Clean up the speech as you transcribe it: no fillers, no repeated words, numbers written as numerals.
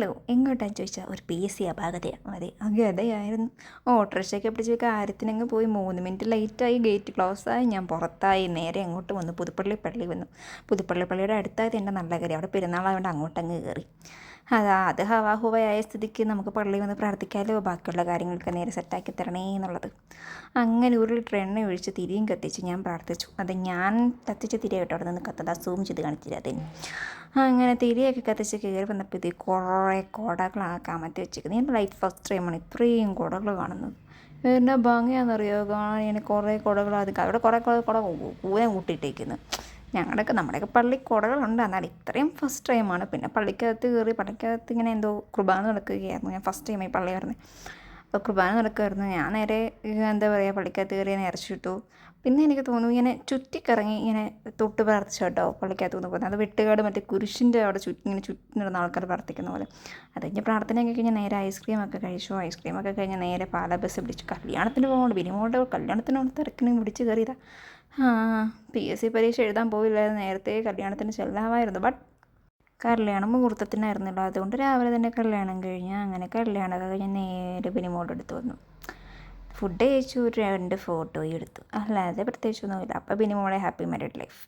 Hello എങ്ങോട്ടാന്ന് ചോദിച്ചാൽ ഒരു PC അപാകതയാണ് അതെ അതായിരുന്നു. ഓട്ടോറിക്ഷയൊക്കെ പിടിച്ച് കാര്യത്തിനങ്ങ് പോയി 3 മിനിറ്റ് ലേറ്റായി. ഗേറ്റ് ക്ലോസായി. ഞാൻ പുറത്തായി. നേരെ അങ്ങോട്ട് വന്നു. പുതുപ്പള്ളി പള്ളി വന്നു. പുതുപ്പള്ളി പള്ളിയുടെ അടുത്തായത് എൻ്റെ നല്ല കാര്യം. അവിടെ പെരുന്നാളായതുകൊണ്ട് അങ്ങോട്ടങ്ങ് കയറി. അത് ഹവാഹുവയായ സ്ഥിതിക്ക് നമുക്ക് പള്ളിയിൽ വന്ന് പ്രാർത്ഥിക്കാമല്ലോ, ബാക്കിയുള്ള കാര്യങ്ങളൊക്കെ നേരെ സെറ്റാക്കി തരണേ എന്നുള്ളത്. അങ്ങനെ 1 ലിറ്റർ എണ്ണ ഒഴിച്ച് തിരിയും കത്തിച്ച് ഞാൻ പ്രാർത്ഥിച്ചു. അത് ഞാൻ കത്തിച്ച തിരി കേട്ടോ, അവിടെ നിന്ന് കത്തത് സൂം ചെയ്ത് കാണിച്ചില്ല അതിന്. അങ്ങനെ തിരിയൊക്കെ കത്തിച്ച് കയറി വന്നപ്പോഴത്തേക്ക് കുറേ കുടകളാണ് കമത്തി വെച്ചിരിക്കുന്നത്. എൻ്റെ ലൈഫ് ഫസ്റ്റ് ടൈമാണ് ഇത്രയും കുടകൾ കാണുന്നത്. എന്നാ ഭംഗിയാണെന്നറിയോ കാണാൻ. ഇങ്ങനെ കുറേ കുടകൾ, അത് അവിടെ കുറേ കുട കൂന കൂട്ടിയിട്ടേക്കുന്നു. നമ്മുടെയൊക്കെ പള്ളി കുടകളുണ്ട്, എന്നാൽ ഇത്രയും ഫസ്റ്റ് ടൈമാണ്. പിന്നെ പള്ളിക്കകത്ത് കയറി, പള്ളിക്കകത്ത് ഇങ്ങനെ എന്തോ കുർബാന നടക്കുകയായിരുന്നു. ഞാൻ ഫസ്റ്റ് ടൈമായി പള്ളി വരുന്നത്. അപ്പോൾ കുർബാന നടക്കുമായിരുന്നു. ഞാൻ നേരെ എന്താ പറയുക, പള്ളിക്കകത്ത് കയറി നേർച്ചിട്ടു. പിന്നെ എനിക്ക് തോന്നുന്നു ഇങ്ങനെ ചുറ്റിക്കറങ്ങി ഇങ്ങനെ തൊട്ട് പ്രാർത്ഥിച്ചു കേട്ടോ പള്ളിക്കകത്ത് നിന്ന് പോകുന്നത്. അത് വെട്ടുകാട് മറ്റേ കുരിശിൻ്റെ അവിടെ ഇങ്ങനെ ചുറ്റി നടന്ന ആൾക്കാർ പ്രാർത്ഥിക്കുന്ന പോലെ. അത് കഴിഞ്ഞ് പ്രാർത്ഥനയൊക്കെ കഴിഞ്ഞ് നേരെ ഐസ്ക്രീമൊക്കെ കഴിച്ചു. ഐസ്ക്രീമൊക്കെ കഴിഞ്ഞ് നേരെ പാലാ ബസ് പിടിച്ചു കല്യാണത്തിന് പോകുന്നുണ്ട്. ബിനിമോളുടെ കല്യാണത്തിനോട് തിരക്കിനും പിടിച്ച് കയറിയതാ. PSC പരീക്ഷ എഴുതാൻ പോയില്ലായിരുന്നു. നേരത്തെ കല്യാണത്തിന് ചെല്ലാമായിരുന്നു. ബട്ട് കല്യാണം മുഹൂർത്തത്തിനായിരുന്നല്ലോ, അതുകൊണ്ട് രാവിലെ തന്നെ കല്യാണം കഴിഞ്ഞ്. അങ്ങനെ കല്യാണമൊക്കെ കഴിഞ്ഞ് നേരെ ബിനിമോളുടെ അടുത്ത് വന്നു. ഫുഡ് കഴിച്ചു, 2 ഫോട്ടോയും എടുത്തു. അല്ലാതെ പ്രത്യേകിച്ചൊന്നുമില്ല. അപ്പോൾ ബിനിമോളെ ഹാപ്പി മാരീഡ് ലൈഫ്.